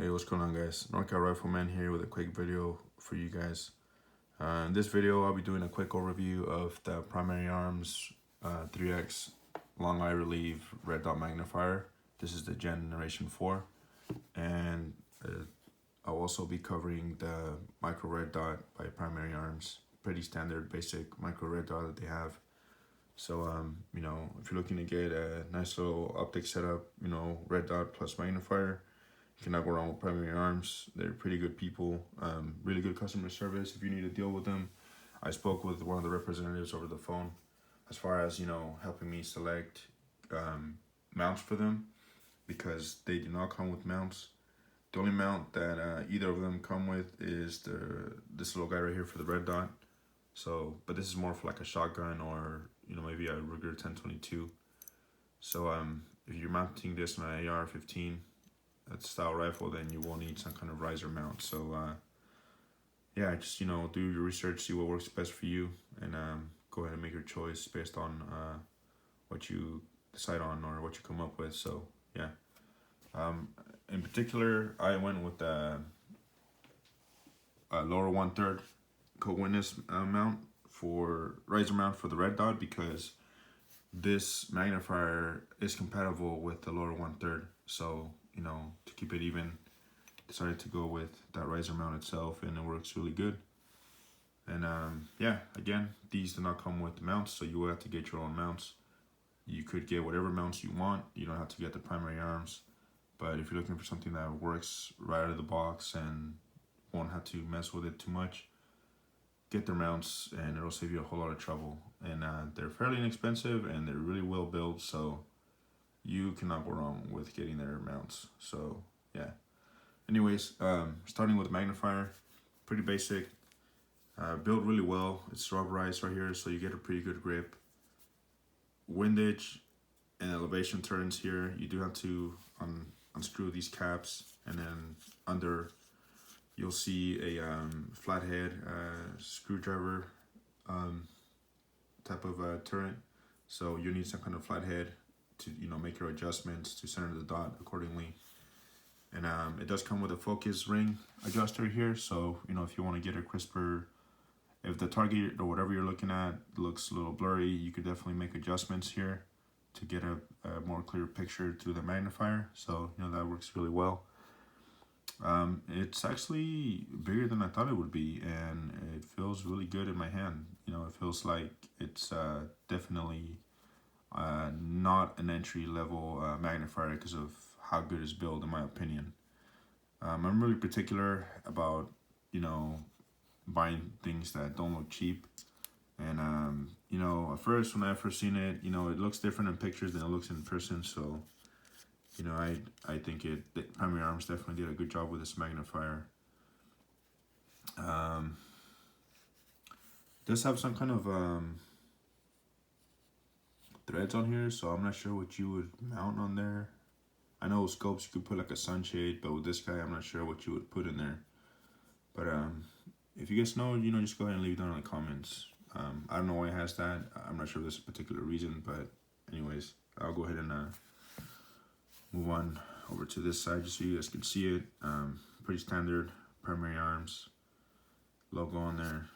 Hey, what's going on, guys? Norcal Rifleman here with a quick video for you guys. In this video, I'll be doing a quick overview of the Primary Arms 3X Long Eye Relieve Red Dot Magnifier. This is the Generation 4. And I'll also be covering the Micro Red Dot by Primary Arms. Pretty standard, basic Micro Red Dot that they have. So, if you're looking to get a nice little optic setup, Red Dot plus Magnifier, you cannot go wrong with Primary Arms. They're pretty good people, really good customer service if you need to deal with them. I spoke with one of the representatives over the phone as far as, helping me select mounts for them, because they do not come with mounts. The only mount that either of them come with is this little guy right here for the Red Dot. So, but this is more for like a shotgun or, maybe a Ruger 1022. So, if you're mounting this on an AR-15 style rifle, then you will need some kind of riser mount. So, yeah, just, do your research, see what works best for you, and go ahead and make your choice based on what you decide on or what you come up with. So, yeah. In particular, I went with a lower 1/3 co-witness mount for riser mount for the Red Dot, because this magnifier is compatible with the lower 1/3. So, to keep it even, decided to go with that riser mount itself, and it works really good. And yeah, again, these do not come with the mounts, so you will have to get your own mounts. You could get whatever mounts you want. You don't have to get the Primary Arms. But if you're looking for something that works right out of the box and won't have to mess with it too much, get their mounts, and it'll save you a whole lot of trouble. And they're fairly inexpensive, and they're really well built, so you cannot go wrong with getting their mounts. So yeah. Anyways, starting with Magnifier, pretty basic. Built really well. It's rubberized right here, so you get a pretty good grip. Windage and elevation turns here. You do have to unscrew these caps, and then under you'll see a flathead screwdriver type of turret. So you need some kind of flathead to make your adjustments to center the dot accordingly. And it does come with a focus ring adjuster here. So if you want to get a crisper, if the target or whatever you're looking at looks a little blurry, you could definitely make adjustments here to get a more clear picture through the magnifier. So that works really well. It's actually bigger than I thought it would be, and it feels really good in my hand. It feels like it's definitely not an entry level magnifier because of how good it's built, in my opinion. I'm really particular about buying things that don't look cheap, and at first, when I first seen it, it looks different in pictures than it looks in person. So I think the Primary Arms definitely did a good job with this magnifier. Does have some kind of threads on here, so I'm not sure what you would mount on there. I know with scopes you could put like a sunshade, but with this guy, I'm not sure what you would put in there. But if you guys know, just go ahead and leave it down in the comments. I don't know why it has that. I'm not sure if there's a particular reason, but anyways, I'll go ahead and move on over to this side just so you guys can see it. Pretty standard Primary Arms logo on there.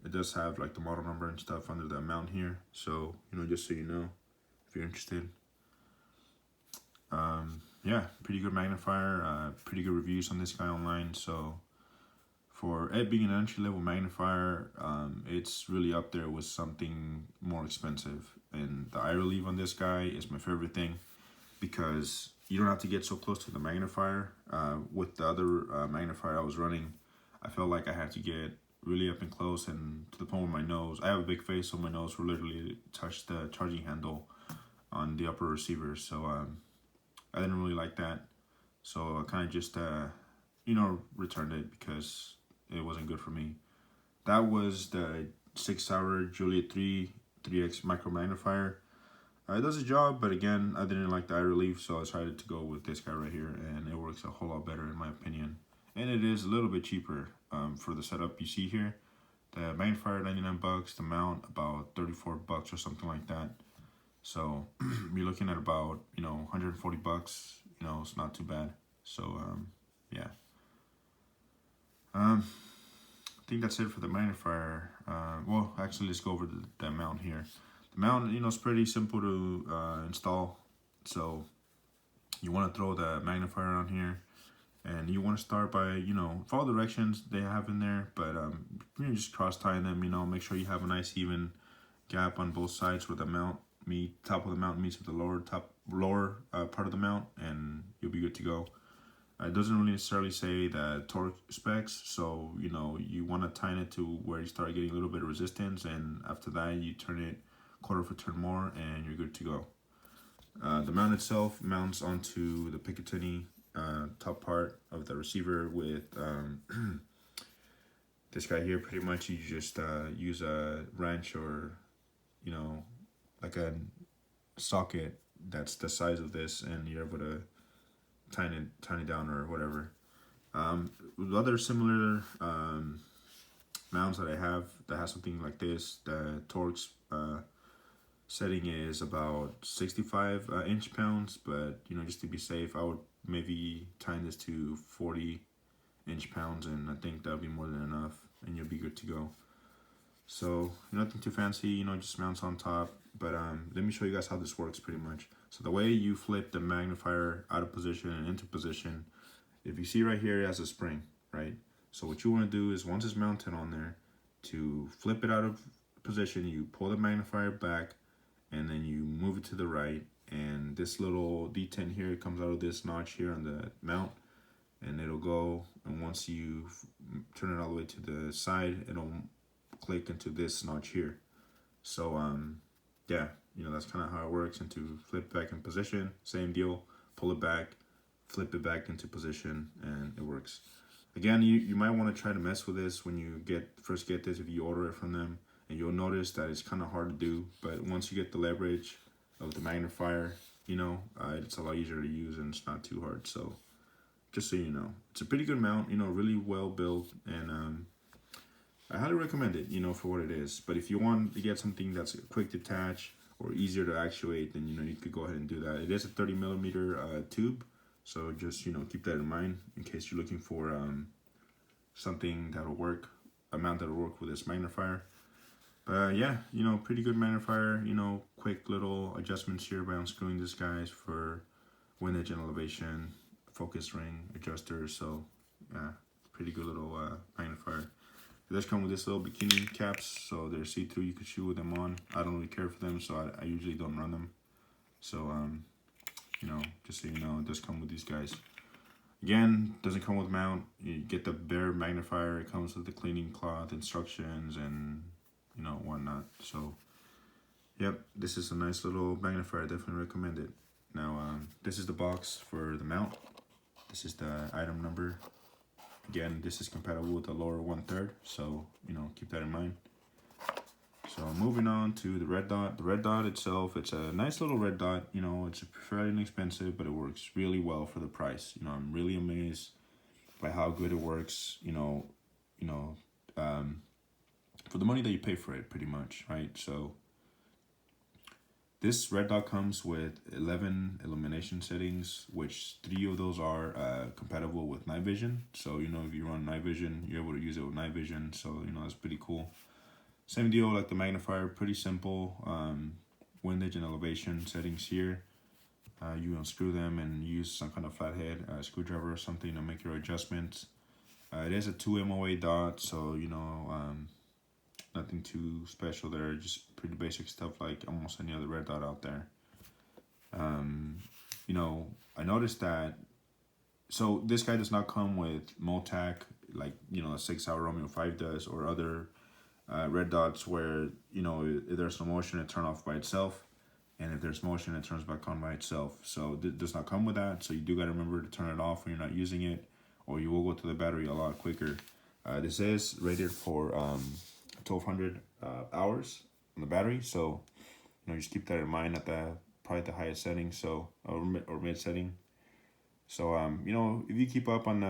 It does have like the model number and stuff under the mount here, so just so you know if you're interested. Yeah, pretty good magnifier. Pretty good reviews on this guy online. So for it being an entry level magnifier, it's really up there with something more expensive. And the eye relief on this guy is my favorite thing, because you don't have to get so close to the magnifier. With the other magnifier I was running, I felt like I had to get really up and close and to the point where my nose, I have a big face, so my nose will literally touch the charging handle on the upper receiver. So I didn't really like that. So I kind of just, returned it because it wasn't good for me. That was the 6-hour Juliet 3X micro magnifier. It does a job, but again, I didn't like the eye relief, so I decided to go with this guy right here, and it works a whole lot better in my opinion. And it is a little bit cheaper for the setup you see here. The magnifier, 99 bucks, the mount about 34 bucks or something like that. So you're looking at about 140 bucks. It's not too bad. So yeah. I think that's it for the magnifier. Well, actually, let's go over the mount here. The mount, you know, is pretty simple to install. So you want to throw the magnifier on here, and you want to start by, you know, follow the directions they have in there, but you know, just cross tying them. You know, make sure you have a nice even gap on both sides where the mount top of the mount meets with the lower part of the mount, and you'll be good to go. It doesn't really necessarily say the torque specs, so you know you want to tighten it to where you start getting a little bit of resistance, and after that you turn it quarter of a turn more, and you're good to go. The mount itself mounts onto the Picatinny top part of the receiver with this guy here. Pretty much, you just use a wrench or, you know, like a socket that's the size of this, and you're able to tighten it down or whatever. With other similar mounts that I have that has something like this, the torques setting is about 65 inch-pounds, but you know, just to be safe, I would maybe tighten this to 40 inch-pounds, and I think that'll be more than enough, and you'll be good to go. So nothing too fancy, you know, just mounts on top. But let me show you guys how this works pretty much. So the way you flip the magnifier out of position and into position, if you see right here, it has a spring, right? So what you want to do is, once it's mounted on there, to flip it out of position, you pull the magnifier back, and then you move it to the right, and this little detent here comes out of this notch here on the mount, and it'll go, and once you turn it all the way to the side, it'll click into this notch here. So yeah, you know, that's kind of how it works. And to flip back in position, same deal, pull it back, flip it back into position, and it works. Again, you might want to try to mess with this when you first get this, if you order it from them, and you'll notice that it's kind of hard to do, but once you get the leverage of the magnifier, you know, it's a lot easier to use, and it's not too hard. So just so you know, it's a pretty good mount, you know, really well built, and I highly recommend it, you know, for what it is. But if you want to get something that's a quick detach or easier to actuate, then, you know, you could go ahead and do that. It is a 30mm tube, so just, you know, keep that in mind in case you're looking for something that'll work, a mount that'll work with this magnifier. But yeah, you know, pretty good magnifier, you know, quick little adjustments here by unscrewing this guys for windage and elevation, focus ring adjuster. So yeah, pretty good little magnifier. It does come with this little bikini caps, so they're see-through. You could shoot with them on. I don't really care for them, so I usually don't run them. So you know, just so you know, it does come with these guys. Again, doesn't come with mount. You get the bare magnifier. It comes with the cleaning cloth instructions and, you know, whatnot. So yep, this is a nice little magnifier. I definitely recommend it. Now this is the box for the mount. This is the item number. Again, this is compatible with the lower 1/3, so, you know, keep that in mind. So moving on to the red dot. The red dot itself, it's a nice little red dot. You know, it's fairly inexpensive, but it works really well for the price. You know, I'm really amazed by how good it works. You know, for the money that you pay for it, pretty much, right? So this red dot comes with 11 illumination settings, which 3 of those are compatible with night vision. So, you know, if you run night vision, you're able to use it with night vision. So, you know, that's pretty cool. Same deal like the magnifier, pretty simple. Windage and elevation settings here. You unscrew them and use some kind of flathead screwdriver or something to make your adjustments. It is a 2 MOA dot, so, you know, nothing too special there, just pretty basic stuff like almost any other red dot out there. You know, I noticed that, so this guy does not come with MOTAC, like, you know, a 6-hour Romeo 5 does, or other red dots where, you know, if there's no motion, it turns off by itself, and if there's motion, it turns back on by itself. So it does not come with that, so you do got to remember to turn it off when you're not using it, or you will go to the battery a lot quicker. This is rated for 1200 hours on the battery, so, you know, just keep that in mind at probably the highest setting, so or mid setting. So you know, if you keep up on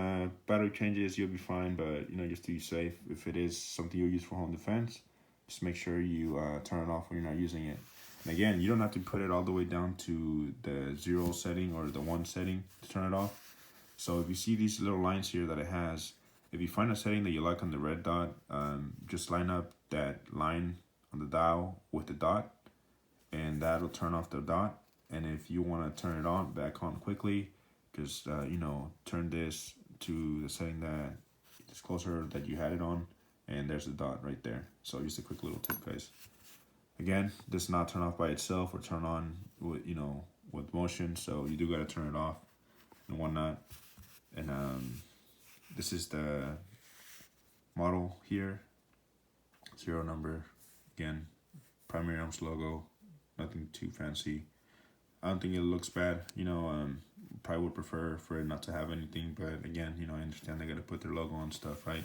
battery changes, you'll be fine. But, you know, just to be safe, if it is something you use for home defense, just make sure you turn it off when you're not using it. And again, you don't have to put it all the way down to the 0 setting or the 1 setting to turn it off. So if you see these little lines here that it has, if you find a setting that you like on the red dot, just line up that line on the dial with the dot, and that'll turn off the dot. And if you want to turn it on back on quickly, just turn this to the setting that is closer that you had it on, and there's the dot right there. So just a quick little tip, guys. Again, this is not turn off by itself or turn on with with motion, so you do gotta turn it off and whatnot. And this is the model here, serial number. Again, primary arms logo, nothing too fancy. I don't think it looks bad. Probably would prefer for it not to have anything, but again, I understand they gotta put their logo on stuff, right?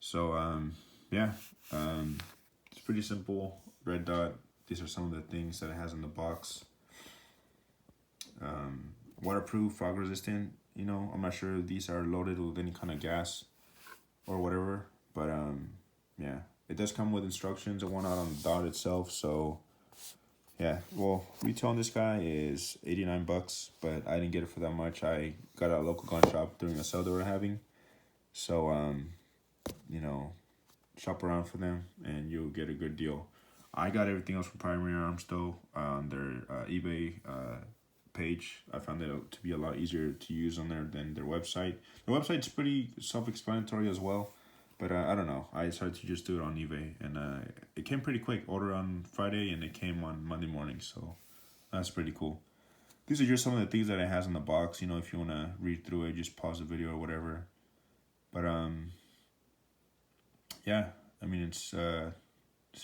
So yeah, it's pretty simple. Red dot. These are some of the things that it has in the box. Waterproof, fog resistant. I'm not sure if these are loaded with any kind of gas or whatever, but yeah, it does come with instructions and whatnot on the dot itself. So yeah, well, retail on this guy is $89, but I didn't get it for that much. I got it at a local gun shop during a sale they were having. So shop around for them and you'll get a good deal. I got everything else from Primary Arms though on their eBay page. I found it to be a lot easier to use on there than their website. Their website's pretty self-explanatory as well, but I don't know. I decided to just do it on eBay, and it came pretty quick. Order on Friday, and it came on Monday morning, so that's pretty cool. These are just some of the things that it has in the box. If you want to read through it, just pause the video or whatever. But yeah, I mean it's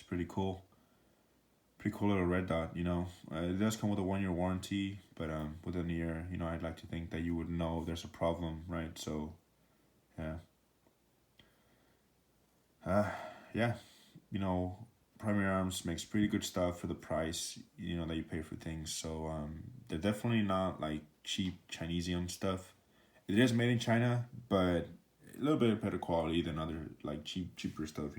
pretty cool. Pretty cool little red dot, It does come with a 1-year warranty, but within a year, I'd like to think that you would know if there's a problem, right? So, yeah. Yeah, Primary Arms makes pretty good stuff for the price, that you pay for things. So, they're definitely not like cheap Chinesium stuff. It is made in China, but a little bit better quality than other like cheaper stuff,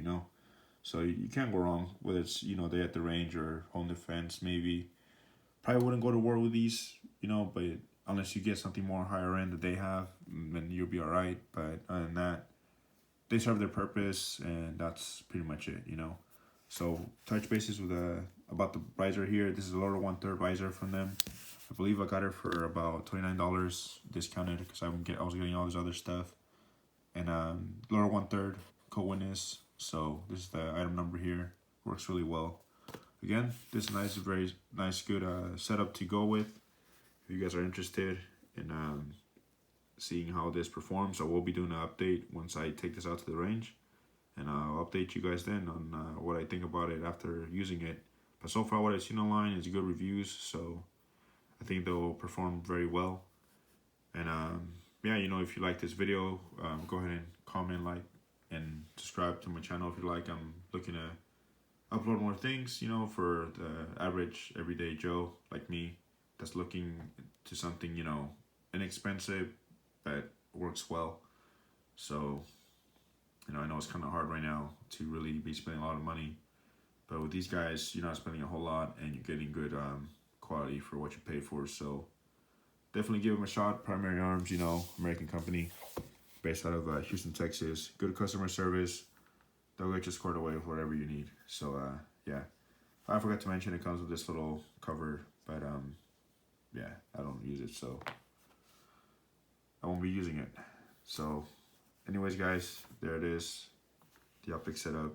So you can't go wrong, whether it's, they at the range or home defense, maybe. Probably wouldn't go to war with these, but unless you get something more higher end that they have, then you'll be all right. But other than that, they serve their purpose, and that's pretty much it, So touch bases with about the visor here. This is a lower 1/3 visor from them. I believe I got it for about $29 discounted because I was getting all this other stuff. And lower 1/3 co-witness. So this is the item number here. Works really well. Again, this is nice, very nice, good setup to go with. If you guys are interested in seeing how this performs, I will be doing an update once I take this out to the range, and I'll update you guys then on what I think about it after using it. But so far, what I've seen online is good reviews, so I think they'll perform very well. And yeah, if you like this video, go ahead and comment, like, and subscribe to my channel if you like. I'm looking to upload more things, for the average everyday Joe like me that's looking to something, inexpensive that works well. So, I know it's kind of hard right now to really be spending a lot of money, but with these guys, you're not spending a whole lot and you're getting good quality for what you pay for. So definitely give them a shot. Primary Arms, American company based out of Houston, Texas. Good customer service. They'll get you squared away with whatever you need. So yeah, I forgot to mention it comes with this little cover, but yeah, I don't use it, so I won't be using it. So anyways, guys, there it is, the optic setup.